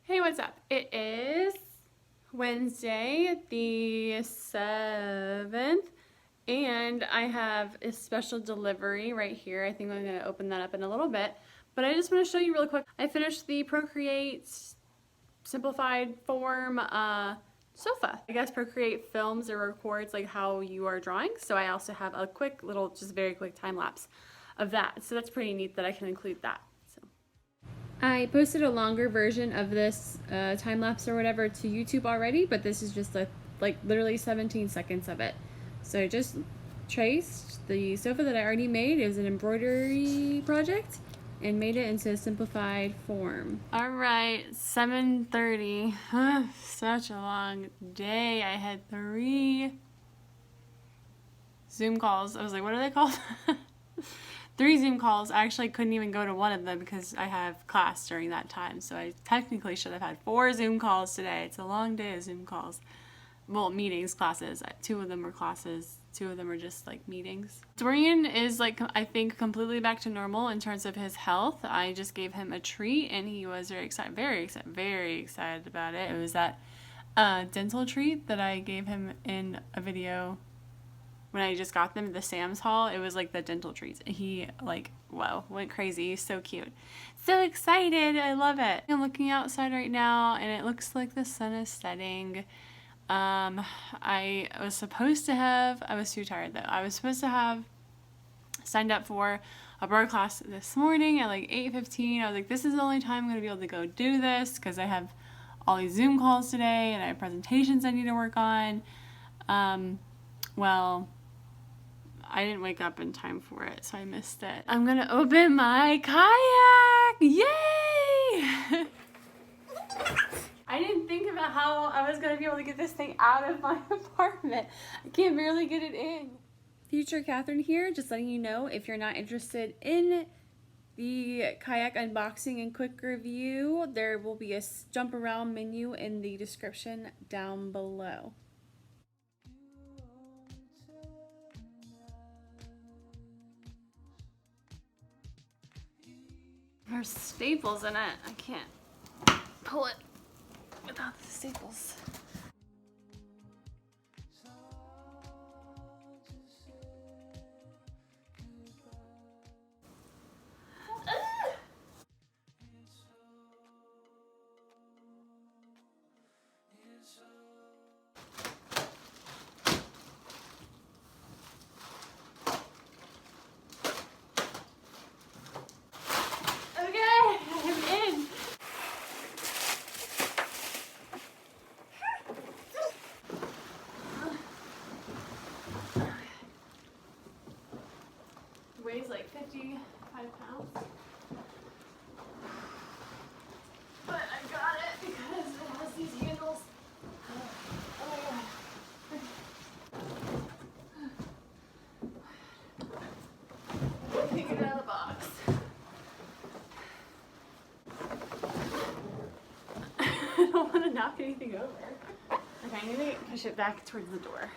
Hey, what's up? It is Wednesday, the 7th, and I have a special delivery right here. I think I'm going to open that up in a little bit, but I just want to show you really quick. I finished the Procreate simplified form sofa. I guess Procreate films or records like how you are drawing, so I also have a quick little, just very quick time lapse of that. So that's pretty neat that I can include that. I posted a longer version of this time lapse or whatever to YouTube already, but this is just like literally 17 seconds of it. So I just traced the sofa that I already made. It was an embroidery project and made it into a simplified form. All right, 7:30. Such a long day. I had 3 Zoom calls. I was like, what are they called? 3 Zoom calls. I actually couldn't even go to one of them because I have class during that time. So I technically should have had 4 Zoom calls today. It's a long day of Zoom calls. Well, meetings, classes. 2 of them are classes. 2 of them are just like meetings. Dorian is like, I think, completely back to normal in terms of his health. I just gave him a treat and he was very excited about it. It was that dental treat that I gave him in a video when I just got them at the Sam's haul. It was like the dental treats. He like, wow, went crazy. He's so cute. So excited. I love it. I'm looking outside right now and it looks like the sun is setting. I was too tired though. I was supposed to have signed up for a Barre class this morning at like 8:15. I was like, this is the only time I'm going to be able to go do this because I have all these Zoom calls today and I have presentations I need to work on. Well, I didn't wake up in time for it, so I missed it. I'm gonna open my kayak! Yay! I didn't think about how I was gonna be able to get this thing out of my apartment. I can barely get it in. Future Katharine here, just letting you know if you're not interested in the kayak unboxing and quick review, there will be a jump around menu in the description down below. There's staples in it. I can't pull it without the staples. Weighs like 55 pounds. But I got it because it has these handles. Oh my god. Take it out of the box. I don't want to knock anything over. Okay, I'm gonna push it back towards the door.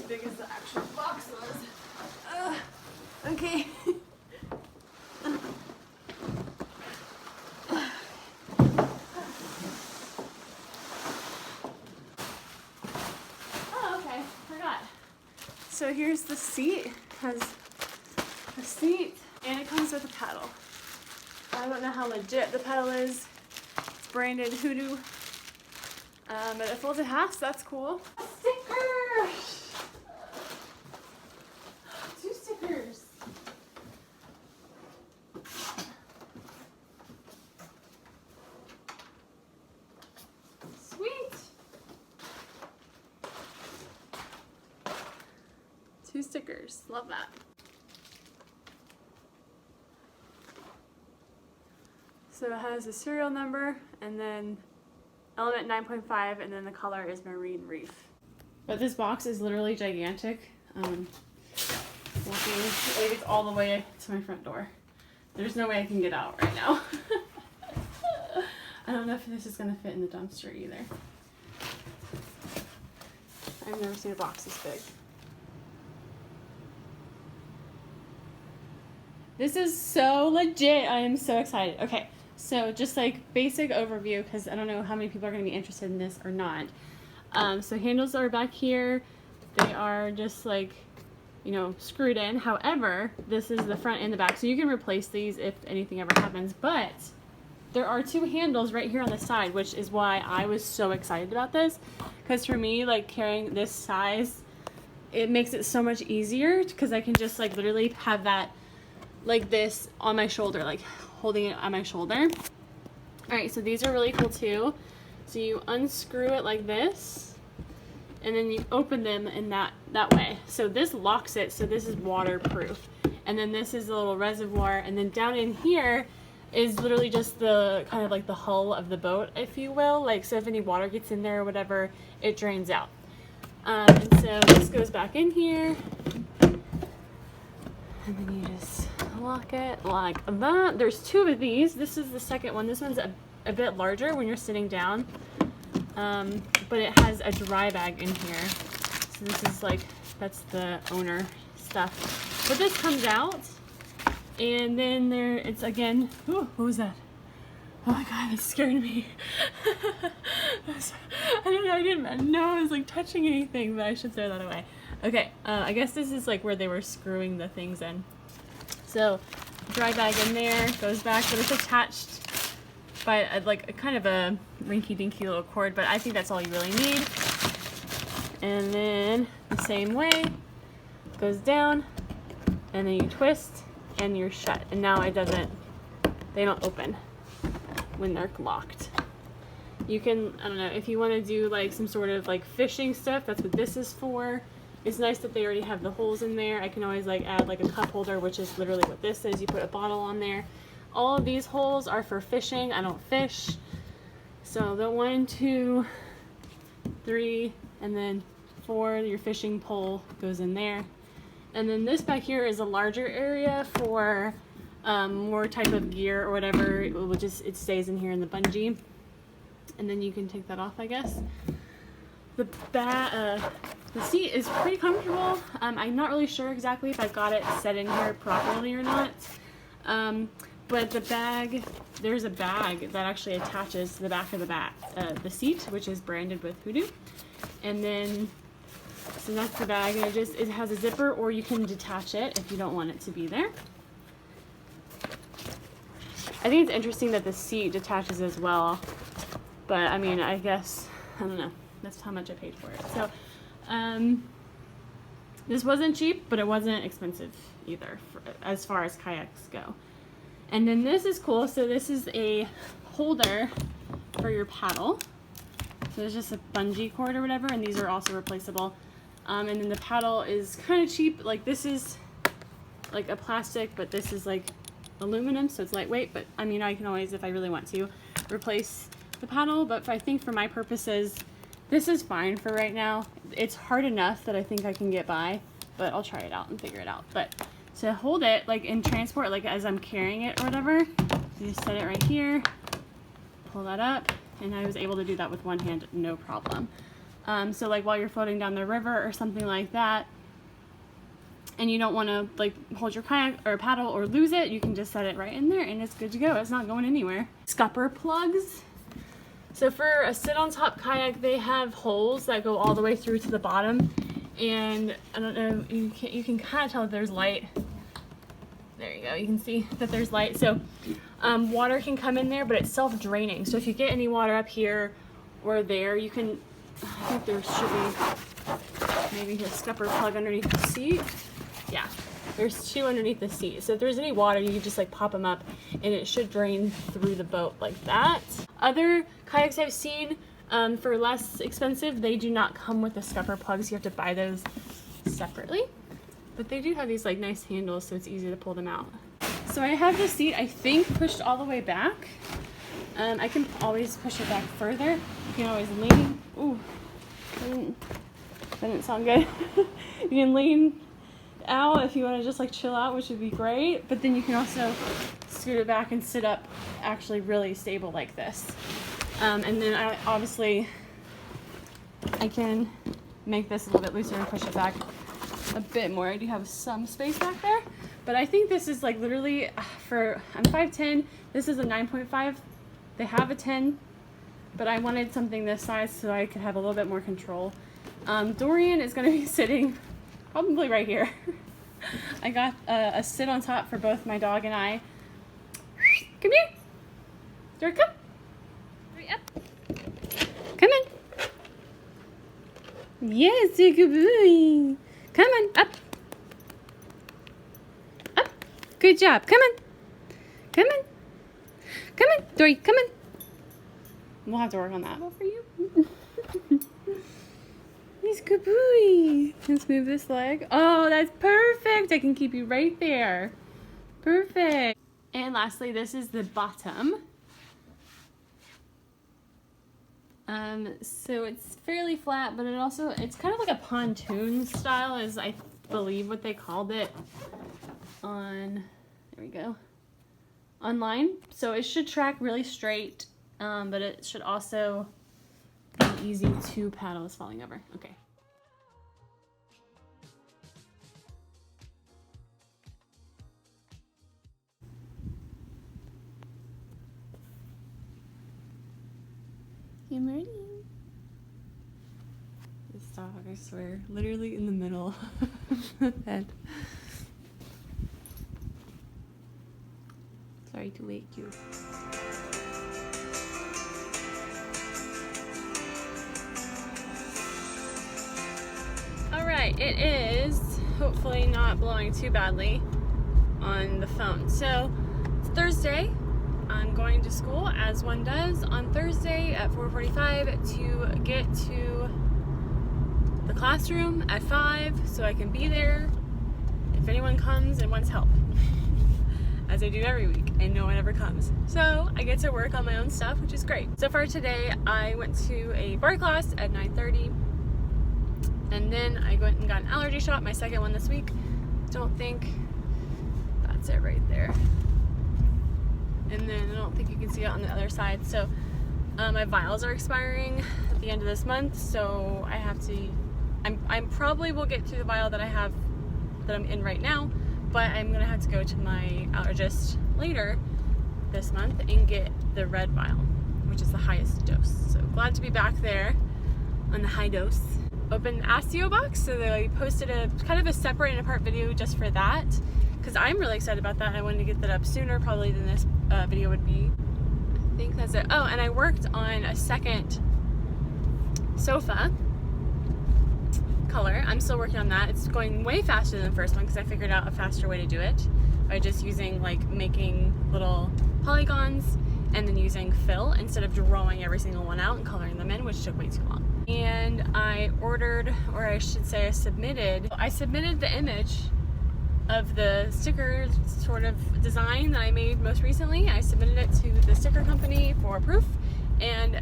Big as the actual box was. Okay. Oh, okay. Forgot. So here's the seat. It has a seat and it comes with a pedal. I don't know how legit the pedal is. It's branded Hoodoo. But it folds in half, so that's cool. Stickers! 2 stickers. Sweet. 2 stickers. Love that. So it has a serial number and then element 9.5 and then the color is Marine Reef. But this box is literally gigantic. We'll see like it's all the way to my front door. There's no way I can get out right now. I don't know if this is gonna fit in the dumpster either. I've never seen a box this big. This is so legit. I am so excited. Okay, so just like basic overview, because I don't know how many people are going to be interested in this or not. So handles are back here. They are just like, you know, screwed in. However, this is the front and the back, so you can replace these if anything ever happens. But there are two handles right here on the side, which is why I was so excited about this. Because for me, like carrying this size, it makes it so much easier because I can just like literally have that like this on my shoulder, like holding it on my shoulder. All right, so these are really cool too. So you unscrew it like this, and then you open them in that way. So this locks it, so this is waterproof. And then this is a little reservoir, and then down in here is literally just the kind of like the hull of the boat, if you will. Like, so if any water gets in there or whatever, it drains out. And so this goes back in here, and then you just lock it like that. There's two of these. This is the second one. This one's a bit larger when you're sitting down, but it has a dry bag in here. So this is like, that's the owner stuff. But this comes out, and then there it's again. Ooh, what was that? Oh my god, that scared me. I don't know, I didn't know I was like touching anything, but I should throw that away. Okay, I guess this is like where they were screwing the things in. So, dry bag in there, goes back, but it's attached by like a kind of a rinky-dinky little cord, but I think that's all you really need. And then the same way, goes down, and then you twist, and you're shut. And now it doesn't, they don't open when they're locked. You can, I don't know, if you want to do like some sort of like fishing stuff, that's what this is for. It's nice that they already have the holes in there. I can always like add like a cup holder, which is literally what this is. You put a bottle on there. All of these holes are for fishing. I don't fish. So the 1, 2, 3, and then 4, your fishing pole goes in there. And then this back here is a larger area for more type of gear or whatever. It will just, it stays in here in the bungee. And then you can take that off, I guess. The seat is pretty comfortable. I'm not really sure exactly if I got it set in here properly or not. But the bag, there's a bag that actually attaches to the back of the seat, which is branded with Hoodoo. And then, so that's the bag, and it has a zipper, or you can detach it if you don't want it to be there. I think it's interesting that the seat detaches as well. But I mean, I guess, I don't know. That's how much I paid for it. So, this wasn't cheap, but it wasn't expensive either, as far as kayaks go. And then this is cool. So this is a holder for your paddle. So there's just a bungee cord or whatever, and these are also replaceable. And then the paddle is kind of cheap. Like this is like a plastic, but this is like aluminum, so it's lightweight. But I mean, I can always, if I really want to, replace the paddle. But I think for my purposes, this is fine for right now. It's hard enough that I think I can get by, but I'll try it out and figure it out. But to hold it, like in transport, like as I'm carrying it or whatever, you just set it right here, pull that up, and I was able to do that with one hand, no problem. So like while you're floating down the river or something like that, and you don't want to like hold your kayak or paddle or lose it, you can just set it right in there and it's good to go. It's not going anywhere. Scupper plugs. So for a sit-on-top kayak, they have holes that go all the way through to the bottom, and I don't know, you can kind of tell that there's light. There you go, you can see that there's light. So water can come in there, but it's self-draining. So if you get any water up here or there, you can, I think there should be maybe a scupper plug underneath the seat. Yeah, there's 2 underneath the seat. So if there's any water, you can just like pop them up and it should drain through the boat like that. Other kayaks I've seen for less expensive, they do not come with the scupper plugs. You have to buy those separately. But they do have these like nice handles, so it's easy to pull them out. So I have the seat, I think, pushed all the way back. I can always push it back further. You can always lean. Ooh, that didn't sound good. You can lean out if you want to just like chill out, which would be great. But then you can also scoot it back and sit up actually really stable like this. And then I can make this a little bit looser and push it back a bit more. I do have some space back there, but I think this is like literally I'm 5'10", this is a 9.5. They have a 10, but I wanted something this size so I could have a little bit more control. Dorian is going to be sitting probably right here. I got a sit on top for both my dog and I. Come here. Dorian, come. Hurry up. Come in. Yes, good boy. Come on, up. Up. Good job. Come on. Come on. Come on, Dorian, come on. We'll have to work on that for you. He's good boy. Let's move this leg. Oh, that's perfect. I can keep you right there. Perfect. And lastly, this is the bottom. So it's fairly flat, but it's kind of like a pontoon style is I believe what they called it there we go, online. So it should track really straight, but it should also be easy to paddle. It's falling over. Okay. I'm ready. This dog, I swear, literally in the middle of the bed. Sorry to wake you. Alright, it is hopefully not blowing too badly on the phone. So, it's Thursday. I'm going to school, as one does, on Thursday at 4:45 to get to the classroom at 5 so I can be there if anyone comes and wants help, as I do every week, and no one ever comes. So I get to work on my own stuff, which is great. So far today, I went to a Barre class at 9:30, and then I went and got an allergy shot, my second one this week. Don't think that's it right there. And then I don't think you can see it on the other side. So my vials are expiring at the end of this month, so I have to, I'm probably will get to the vial that I'm in right now, but I'm gonna have to go to my allergist later this month and get the red vial, which is the highest dose. So glad to be back there on the high dose. Open the Astio box, so they posted a kind of a separate and apart video just for that, because I'm really excited about that. I wanted to get that up sooner probably than this video would be. I think that's it. Oh, and I worked on a second sofa color. I'm still working on that. It's going way faster than the first one because I figured out a faster way to do it by just using, like, making little polygons and then using fill instead of drawing every single one out and coloring them in, which took way too long. And I ordered, or I should say I submitted the image of the sticker sort of design that I made most recently. I submitted it to the sticker company for proof, and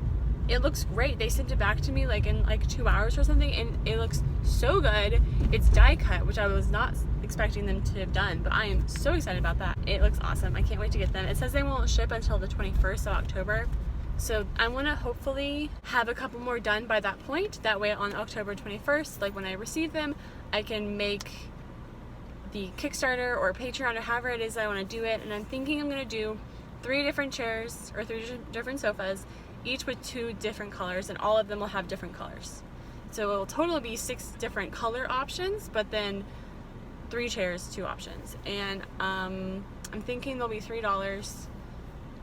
it looks great. They sent it back to me like in like 2 hours or something, and it looks so good. It's die cut, which I was not expecting them to have done, but I am so excited about that. It looks awesome. I can't wait to get them. It says they won't ship until the 21st of October. So I want to hopefully have a couple more done by that point. That way on October 21st, like when I receive them, I can make the Kickstarter or Patreon or however it is that I want to do it. And I'm thinking I'm going to do 3 different chairs or 3 different sofas, each with 2 different colors, and all of them will have different colors. So it will totally be 6 different color options, but then 3 chairs, 2 options. And I'm thinking they'll be $3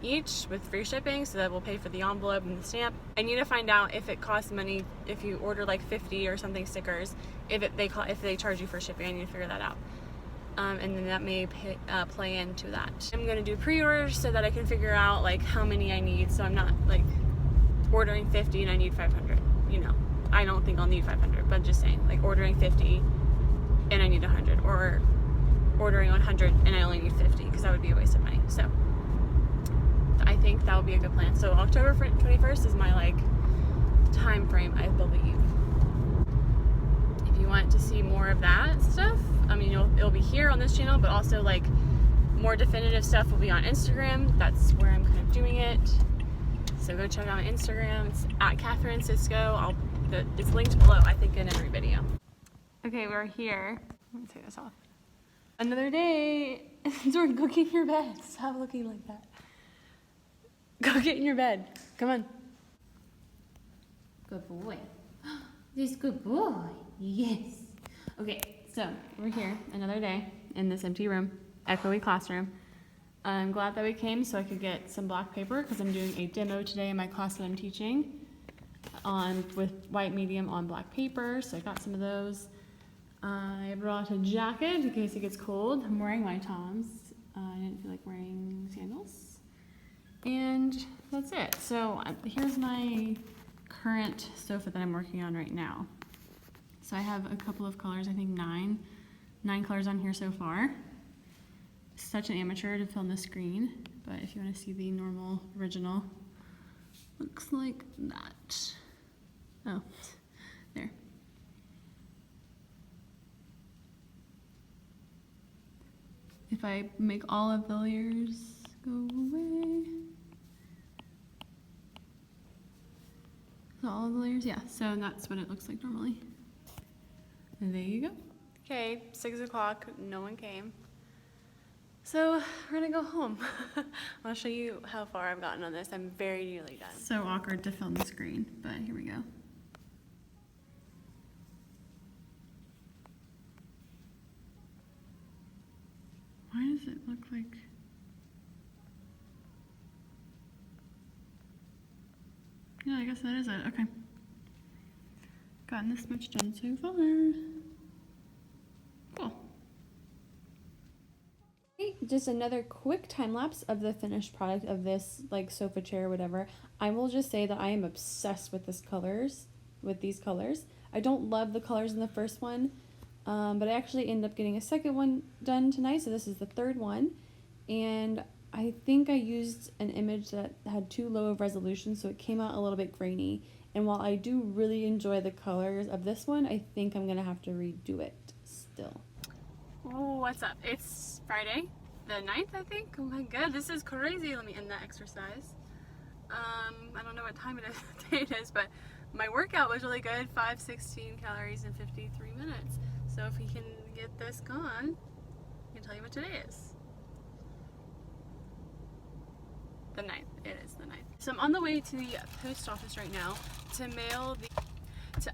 each with free shipping, so that will pay for the envelope and the stamp. I need to find out if it costs money if you order like 50 or something stickers, if they charge you for shipping. I need to figure that out. And then that may play into that. I'm gonna do pre-orders so that I can figure out like how many I need, so I'm not like ordering 50 and I need 500, you know. I don't think I'll need 500, but just saying, like ordering 50 and I need 100, or ordering 100 and I only need 50, because that would be a waste of money. So I think that would be a good plan. So October 21st is my like time frame, I believe. If you want to see more of that stuff, I mean, it'll be here on this channel, but also like more definitive stuff will be on Instagram. That's where I'm kind of doing it. So go check out my Instagram. It's at Katharine Cisco. It's linked below, I think, in every video. Okay, we're here. Let me take this off. Another day. Dorian, go get in your bed. Stop looking like that. Go get in your bed. Come on. Good boy. This good boy. Yes. Okay, so we're here another day in this empty room, echoey classroom. I'm glad that we came so I could get some black paper because I'm doing a demo today in my class that I'm teaching with white medium on black paper. So I got some of those. I brought a jacket in case it gets cold. I'm wearing my Toms. I didn't feel like wearing sandals. And that's it. So here's my current sofa that I'm working on right now. So I have a couple of colors, I think nine colors on here so far. Such an amateur to film the screen, but if you want to see the normal original, looks like that. Oh, there. If I make all of the layers go away. So all of the layers, yeah, so that's what it looks like normally. And there you go. Okay, 6 o'clock, no one came. So we're gonna go home. I'll show you how far I've gotten on this. I'm very nearly done. So awkward to film the screen, but here we go. Why does it look like... Yeah, I guess that is it. Okay. Gotten this much done so far. Cool. Just another quick time lapse of the finished product of this like sofa chair or whatever. I will just say that I am obsessed with these colors. I don't love the colors in the first one, but I actually ended up getting a second one done tonight, so this is the third one. And I think I used an image that had too low of resolution, so it came out a little bit grainy. And while I do really enjoy the colors of this one, I think I'm gonna have to redo it still. Oh, what's up? It's Friday, the 9th, I think. Oh my god, this is crazy. Let me end that exercise. I don't know what time it is, but my workout was really good. 516 calories in 53 minutes. So if we can get this gone, I can tell you what today is. The 9th. It is the 9th. So I'm on the way to the post office right now to mail the...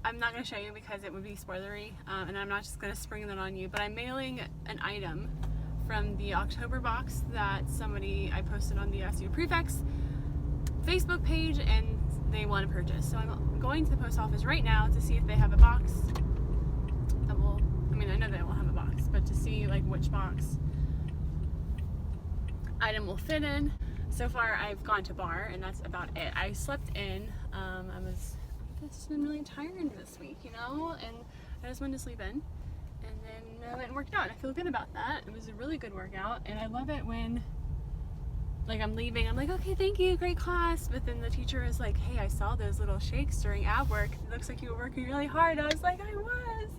I'm not going to show you because it would be spoilery, and I'm not just going to spring that on you, but I'm mailing an item from the October box that I posted on the SU Prefects Facebook page, and they want to purchase. So I'm going to the post office right now to see if they have a box that will... I mean, I know they will have a box, but to see like which box item will fit in. So far, I've gone to Barre, and that's about it. I slept in. I've just been really tired this week, you know, and I just wanted to sleep in. And then I went and worked out. I feel good about that. It was a really good workout, and I love it when, like, I'm leaving. I'm like, okay, thank you, great class. But then the teacher is like, hey, I saw those little shakes during ab work. It looks like you were working really hard. I was like, I was.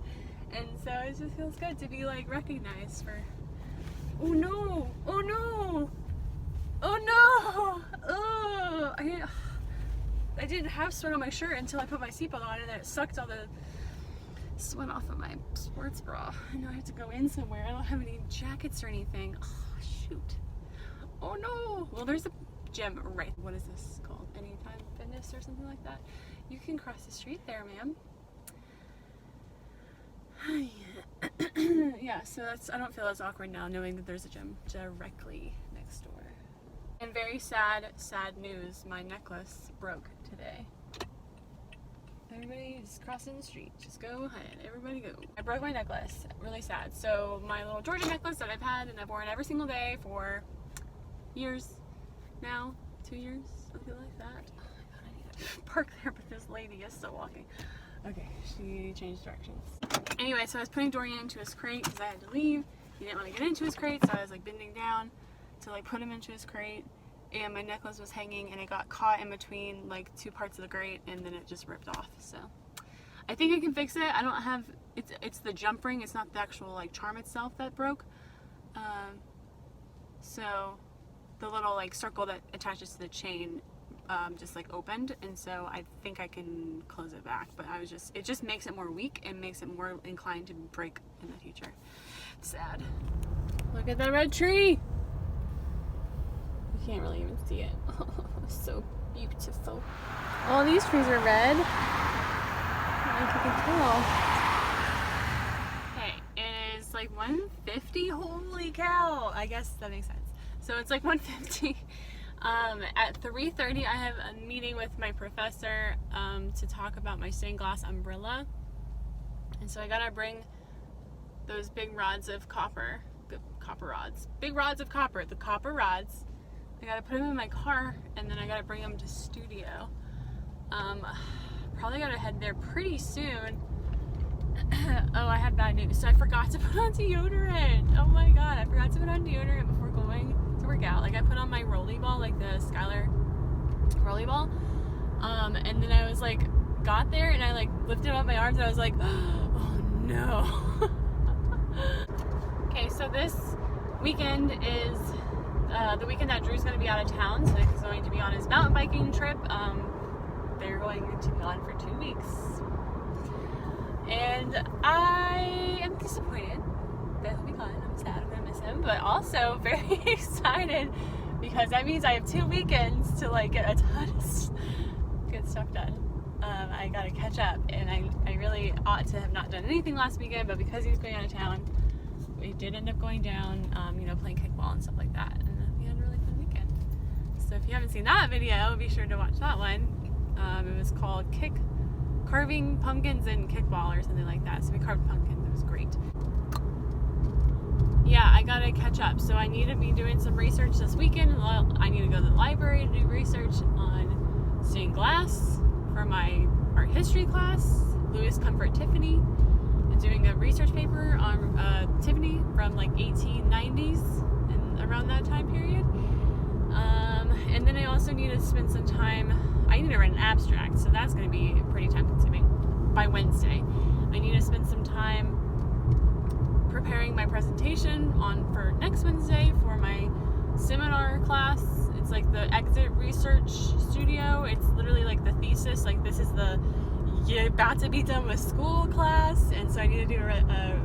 And so it just feels good to be, like, recognized for, oh no, oh no. Oh no! Oh, I didn't have sweat on my shirt until I put my seatbelt on, and then it sucked all the sweat off of my sports bra. And now I have to go in somewhere. I don't have any jackets or anything. Oh, shoot. Oh no! Well, there's a gym right. What is this called? Anytime Fitness or something like that? You can cross the street there, ma'am. Yeah, so I don't feel as awkward now knowing that there's a gym directly next door. And very sad news, my necklace broke today. Everybody is crossing the street. Just go ahead, everybody go. I broke my necklace, really sad. So my little Georgia necklace that I've had and I've worn every single day for years now, 2 years, something like that. Oh my god, I need to park there, but this lady is still walking. Okay, she changed directions. Anyway, so I was putting Dorian into his crate because I had to leave. He didn't want to get into his crate, so I was like bending down to like put him into his crate, and my necklace was hanging and it got caught in between like two parts of the crate, and then it just ripped off. So I think I can fix it. I don't have it's the jump ring. It's not the actual like charm itself that broke. So the little like circle that attaches to the chain just like opened, and so I think I can close it back, but it just makes it more weak and makes it more inclined to break in the future. Sad. Look at that red tree. You can't really even see it. So beautiful. All these trees are red. Like you can tell. Okay, it is like 1:50. Holy cow! I guess that makes sense. So it's like 1:50. At 3:30, I have a meeting with my professor to talk about my stained glass umbrella, and so I gotta bring those big rods of copper, big rods of copper, the copper rods. I gotta put them in my car, and then I gotta bring them to studio. Probably gotta head there pretty soon. Oh, I have bad news. So I forgot to put on deodorant. Oh my god, I forgot to put on deodorant before going to work out. Like I put on my rolly ball, like the Skylar rolly ball. And then I was like, got there and I like lifted up my arms and I was like, oh no. Okay, so this weekend is the weekend that Drew's going to be out of town, so he's going to be on his mountain biking trip. They're going to be gone for 2 weeks. And I am disappointed that he'll be gone. I'm sad, I'm going to miss him, but also very excited because that means I have 2 weekends to like get a ton of good stuff done. I got to catch up, and I really ought to have not done anything last weekend, but because he was going out of town, we did end up going down, playing kickball and stuff like that, and we had a really fun weekend. So if you haven't seen that video, be sure to watch that one. It was called Carving Pumpkins and Kickball or something like that. So we carved pumpkins. It was great. Yeah, I gotta catch up. So I need to be doing some research this weekend. I need to go to the library to do research on stained glass for my art history class. Louis Comfort Tiffany. And doing a research paper on Tiffany from like 1890s and around that time period. And then I also need to spend some time, I need to write an abstract, so that's going to be pretty time consuming by Wednesday. I need to spend some time preparing my presentation for next Wednesday for my seminar class. It's like the Exit Research Studio. It's literally like the thesis, like this is the you're about to be done with school class, and so I need to do a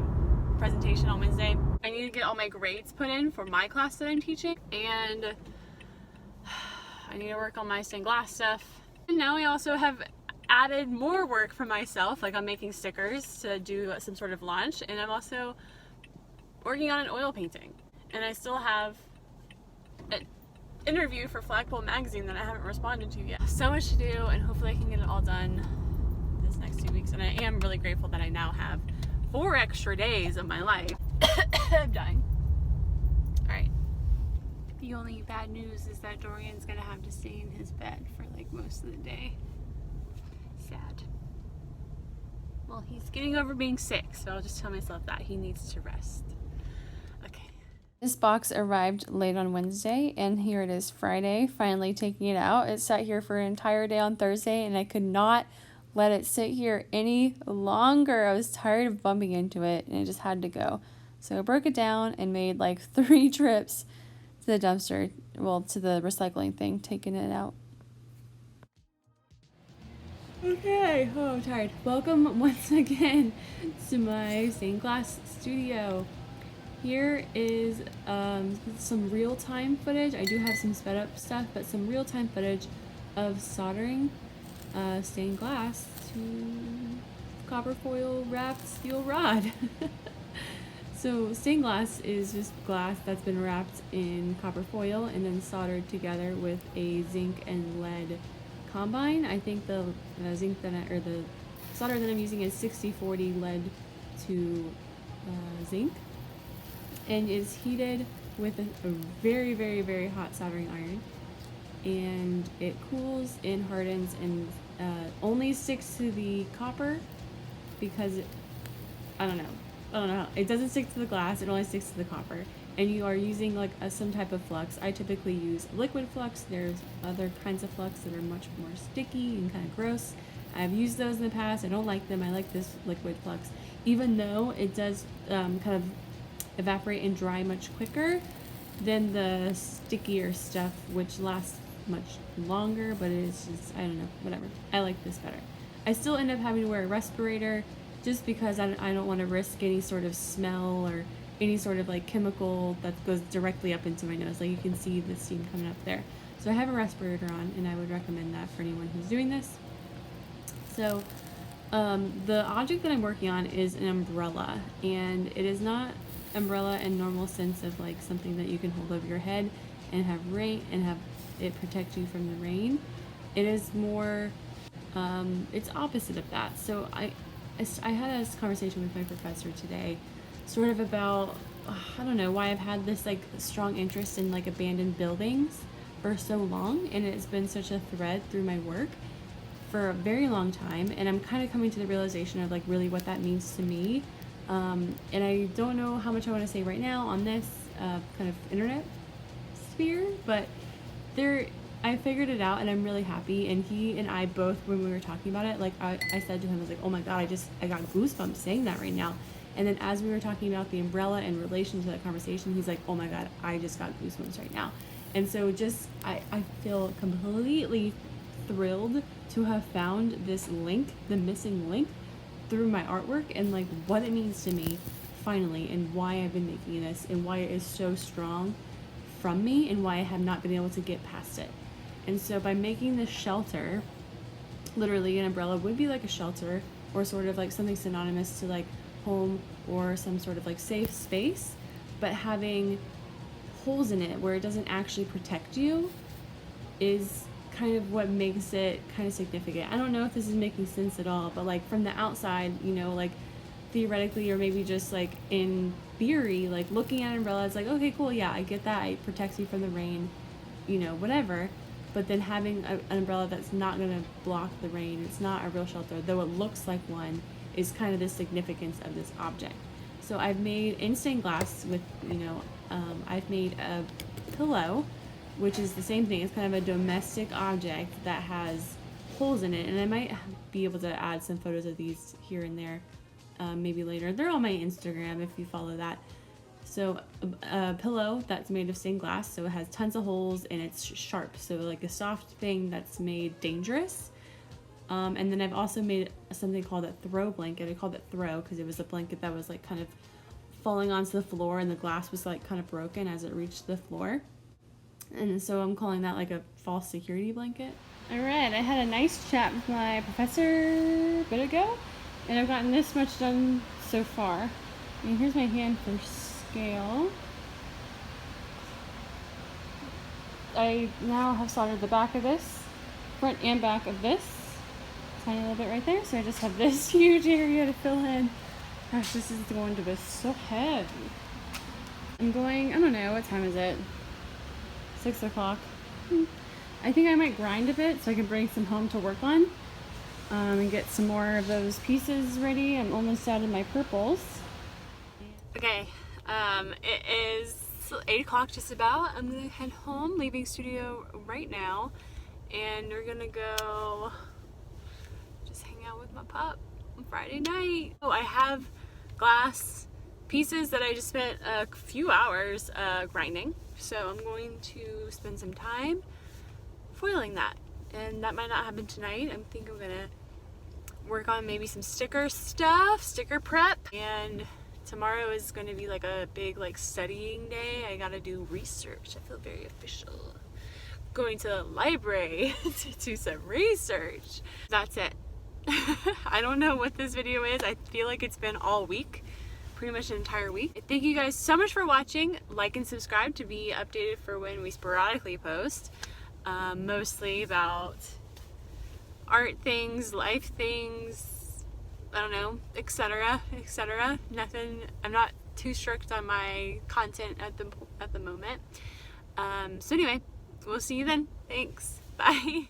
presentation on Wednesday. I need to get all my grades put in for my class that I'm teaching, and I need to work on my stained glass stuff. And now I also have added more work for myself, like I'm making stickers to do some sort of launch, and I'm also working on an oil painting. And I still have an interview for Flagpole magazine that I haven't responded to yet. So much to do, and hopefully I can get it all done this next 2 weeks. And I am really grateful that I now have 4 extra days of my life. I'm dying. Alright. The only bad news is that Dorian's gonna have to stay in his bed for like most of the day. Sad. Well, he's getting over being sick, so I'll just tell myself that he needs to rest. Okay. This box arrived late on Wednesday, and here it is Friday, finally taking it out. It sat here for an entire day on Thursday, and I could not let it sit here any longer. I was tired of bumping into it, and it just had to go. So I broke it down and made like 3 trips to the dumpster, well, to the recycling thing, taking it out. Okay, oh, I'm tired. Welcome once again to my stained glass studio. Here is some real-time footage. I do have some sped up stuff, but some real-time footage of soldering stained glass to copper foil wrapped steel rod. So stained glass is just glass that's been wrapped in copper foil and then soldered together with a zinc and lead combine. I think the zinc the solder that I'm using is 60-40 lead to zinc, and is heated with a very, very, very hot soldering iron, and it cools and hardens and only sticks to the copper because I don't know how, it doesn't stick to the glass, it only sticks to the copper. And you are using like some type of flux. I typically use liquid flux. There's other kinds of flux that are much more sticky and kind of gross. I've used those in the past. I don't like them. I like this liquid flux, even though it does kind of evaporate and dry much quicker than the stickier stuff, which lasts much longer, but it's just, I don't know, whatever. I like this better. I still end up having to wear a respirator just because I don't want to risk any sort of smell or any sort of like chemical that goes directly up into my nose. Like you can see the steam coming up there. So I have a respirator on, and I would recommend that for anyone who's doing this. So the object that I'm working on is an umbrella, and it is not umbrella in normal sense of like something that you can hold over your head and have rain and have it protect you from the rain. It is more, it's opposite of that. So I had this conversation with my professor today, sort of about, I don't know, why I've had this like strong interest in like abandoned buildings for so long, and it's been such a thread through my work for a very long time, and I'm kind of coming to the realization of like really what that means to me. And I don't know how much I want to say right now on this kind of internet sphere, but I figured it out, and I'm really happy. And he and I both, when we were talking about it, like I said to him, I was like, oh my god, I got goosebumps saying that right now. And then as we were talking about the umbrella in relation to that conversation, he's like, oh my god, I just got goosebumps right now. And so just I feel completely thrilled to have found this link, the missing link, through my artwork, and like what it means to me finally, and why I've been making this, and why it is so strong from me, and why I have not been able to get past it. And so by making this shelter, literally an umbrella would be like a shelter, or sort of like something synonymous to like home or some sort of like safe space, but having holes in it where it doesn't actually protect you is kind of what makes it kind of significant. I don't know if this is making sense at all, but like from the outside, you know, like theoretically, or maybe just like in theory, like looking at an umbrella, it's like, okay, cool, yeah, I get that, it protects you from the rain, you know, whatever. But then having an umbrella that's not going to block the rain, it's not a real shelter, though it looks like one, is kind of the significance of this object. So I've made in stained glass with, you know, I've made a pillow, which is the same thing. It's kind of a domestic object that has holes in it, and I might be able to add some photos of these here and there, maybe later. They're on my Instagram if you follow that. So a pillow that's made of stained glass, so it has tons of holes and it's sharp, so like a soft thing that's made dangerous. And then I've also made something called a throw blanket. I called it throw because it was a blanket that was like kind of falling onto the floor, and the glass was like kind of broken as it reached the floor. And so I'm calling that like a false security blanket. All right, I had a nice chat with my professor a bit ago, and I've gotten this much done so far. And here's my hand for scale. I now have soldered the back of this, front and back of this. Tiny little bit right there, so I just have this huge area to fill in. Gosh, this is going to be so heavy. I'm going, I don't know, what time is it? 6 o'clock. I think I might grind a bit so I can bring some home to work on, and get some more of those pieces ready. I'm almost out of my purples. Okay, it is 8 o'clock just about. I'm gonna head home, leaving studio right now, and we're gonna go just hang out with my pup on Friday night. Oh, I have glass pieces that I just spent a few hours grinding, so I'm going to spend some time foiling that, and that might not happen tonight. I think I'm gonna work on maybe some sticker stuff, sticker prep, and tomorrow is going to be like a big like studying day. I gotta do research. I feel very official. Going to the library to do some research. That's it. I don't know what this video is. I feel like it's been all week, pretty much an entire week. Thank you guys so much for watching. Like and subscribe to be updated for when we sporadically post, mostly about art things, life things, I don't know, etc., etc. Nothing, I'm not too strict on my content at the moment. So anyway, we'll see you then. Thanks. Bye.